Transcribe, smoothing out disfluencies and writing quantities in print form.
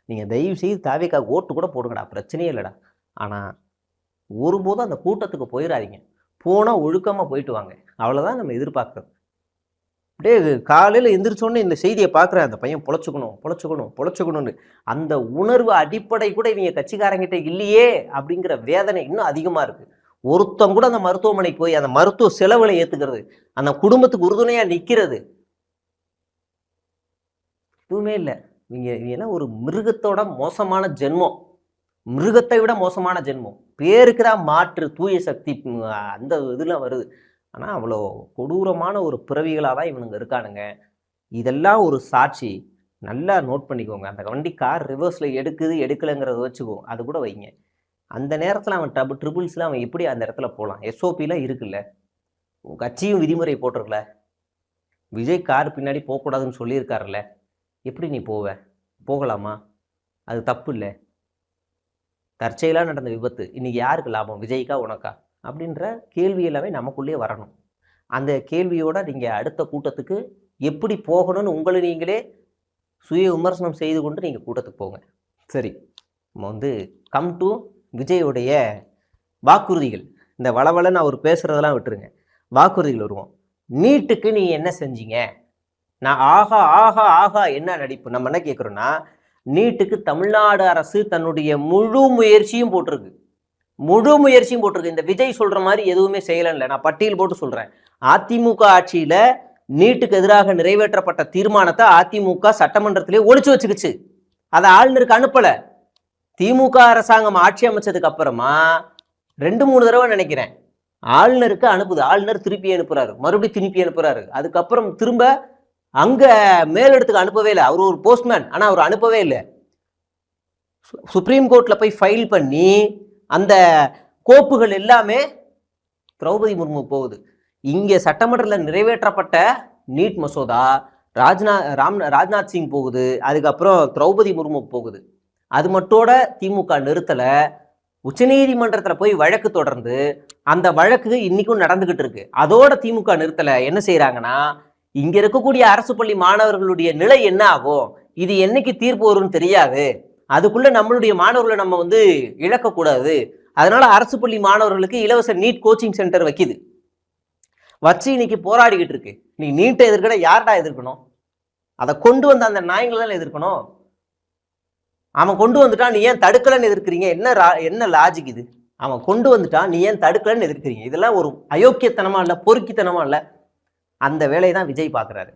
நீங்கள் தயவு செய்து தாவேக்கா ஓட்டு கூட போடுங்கடா, பிரச்சனையே இல்லைடா. ஆனால் ஒருபோதும் அந்த கூட்டத்துக்கு போயிடாதீங்க. போனால் ஒழுக்கமாக போயிட்டு வாங்க. அவ்வளோதான் நம்ம எதிர்பார்க்குறது. அப்படியே காலையில் எந்திரிச்சோடனே இந்த செய்தியை பார்க்குறேன், அந்த பையன் பொழைச்சிக்கணும் பொழைச்சிக்கணும் பொழைச்சிக்கணும்னு. அந்த உணர்வு அடிப்படை கூட இவங்க கட்சிக்காரங்கிட்ட இல்லையே அப்படிங்கிற வேதனை இன்னும் அதிகமாக இருக்குது. ஒருத்தம் கூட அந்த மருத்துவமனைக்கு போய் அந்த மருத்துவ செலவுகளை ஏற்றுக்கிறது, அந்த குடும்பத்துக்கு உறுதுணையாக நிற்கிறது எதுவுமே இல்லை. இவங்க ஒரு மிருகத்தோட மோசமான ஜென்மம், மிருகத்தை விட மோசமான ஜென்மம். பேருக்கு தான் மாற்று தூய சக்தி அந்த இதெல்லாம் வருது. ஆனால் அவ்வளோ கொடூரமான ஒரு பிறவிகளாக தான் இவனுங்க இருக்கானுங்க. இதெல்லாம் ஒரு சாட்சி. நல்லா நோட் பண்ணிக்கோங்க. அந்த வண்டி கார் ரிவர்ஸில் எடுக்குது எடுக்கலைங்கிறத வச்சுக்கோ, அது கூட வைங்க. அந்த நேரத்தில் அவன் ட்ரிபிள்ஸ்லாம் அவன் எப்படி அந்த இடத்துல போகலாம்? எஸ்ஓபிலாம் இருக்குல்ல, கட்சியும் விதிமுறை போட்டிருக்கல, விஜய் கார் பின்னாடி போகக்கூடாதுன்னு சொல்லியிருக்காருல்ல, எப்படி நீ போகலாமா? அது தப்பு இல்லை. தற்செயலாக நடந்த விபத்து, இன்னைக்கு யாருக்கு லாபம்? விஜய்க்கா உனக்கா? அப்படின்ற கேள்வி எல்லாமே நமக்குள்ளேயே வரணும். அந்த கேள்வியோட நீங்கள் அடுத்த கூட்டத்துக்கு எப்படி போகணும்னு உங்களை நீங்களே சுய விமர்சனம் செய்து கொண்டு நீங்கள் கூட்டத்துக்கு போங்க. சரி, நம்ம கம் டு விஜயோடைய வாக்குறுதிகள். இந்த வளவலன்னு அவர் பேசுகிறதெல்லாம் விட்டுருங்க, வாக்குறுதிகள் வருவோம். நீட்டுக்கு நீ என்ன செஞ்சீங்க? நான் ஆகா ஆகா ஆகா என்ன நடிப்பு. நம்ம என்ன கேட்குறோன்னா, நீட்டுக்கு தமிழ்நாடு அரசு தன்னுடைய முழு முயற்சியும் போட்டிருக்கு. இந்த விஜய் சொல்ற மாதிரி எதுவுமே செய்யல. நான் பட்டியல் போட்டு சொல்றேன். அதிமுக ஆட்சியில நீட்டுக்கு எதிராக நிறைவேற்றப்பட்ட தீர்மானத்தை அதிமுக சட்டமன்றத்திலே ஒழிச்சு வச்சுக்கிச்சு. அதை ஆளுநருக்கு அனுப்பல. திமுக அரசாங்கம் ஆட்சி அமைச்சதுக்கு அப்புறமா 2-3 தடவை நினைக்கிறேன் ஆளுநருக்கு அனுப்புது. ஆளுநர் திருப்பி அனுப்புறாரு, மறுபடியும் திருப்பி அனுப்புறாரு. அதுக்கப்புறம் திரும்ப அங்க மேலிடத்துக்கு அனுப்பவே இல்லை. அவர் ஒரு போஸ்ட்மேன், ஆனா அவர் அனுப்பவே இல்லை. சுப்ரீம் கோர்ட்ல போய் ஃபைல் பண்ணி அந்த கோப்புகள் எல்லாமே திரௌபதி முர்மு போகுது. இங்கே சட்டமன்றத்தில் நிறைவேற்றப்பட்ட நீட் மசோதா ராஜ்நாத் சிங் போகுது, அதுக்கப்புறம் திரௌபதி முர்மு போகுது. அது மட்டோட திமுக நிறுத்தல. உச்சநீதிமன்றத்தில் போய் வழக்கு தொடர்ந்து அந்த வழக்கு இன்னைக்கும் நடந்துகிட்டு இருக்கு. அதோட திமுக நிறுத்தல. என்ன செய்யறாங்கன்னா, இங்க இருக்கக்கூடிய அரசு பள்ளி மாணவர்களுடைய நிலை என்ன ஆகும், இது என்னைக்கு தீர்ப்பு வரும்னு தெரியாது, அதுக்குள்ள நம்மளுடைய மாணவர்களை நம்ம இழக்கக்கூடாது, அதனால அரசு பள்ளி மாணவர்களுக்கு இலவச நீட் கோச்சிங் சென்டர் வைக்குது. வச்சு இன்னைக்கு போராடிக்கிட்டு இருக்கு. நீ நீட்டை எதிர்க்கிற யார்டா எதிர்க்கணும்? அதை கொண்டு வந்த அந்த நாய்களை தான் எதிர்க்கணும். அவன் கொண்டு வந்துட்டான், நீ ஏன் தடுக்கலன்னு எதிர்க்கிறீங்க? என்ன லாஜிக் இது? அவன் கொண்டு வந்துட்டான், நீ ஏன் தடுக்கலன்னு எதிர்க்கிறீங்க? இதெல்லாம் ஒரு அயோக்கியத்தனமா இல்லை, பொறுக்கித்தனமா இல்லை. அந்த வேலையை தான் விஜய் பார்க்குறாரு.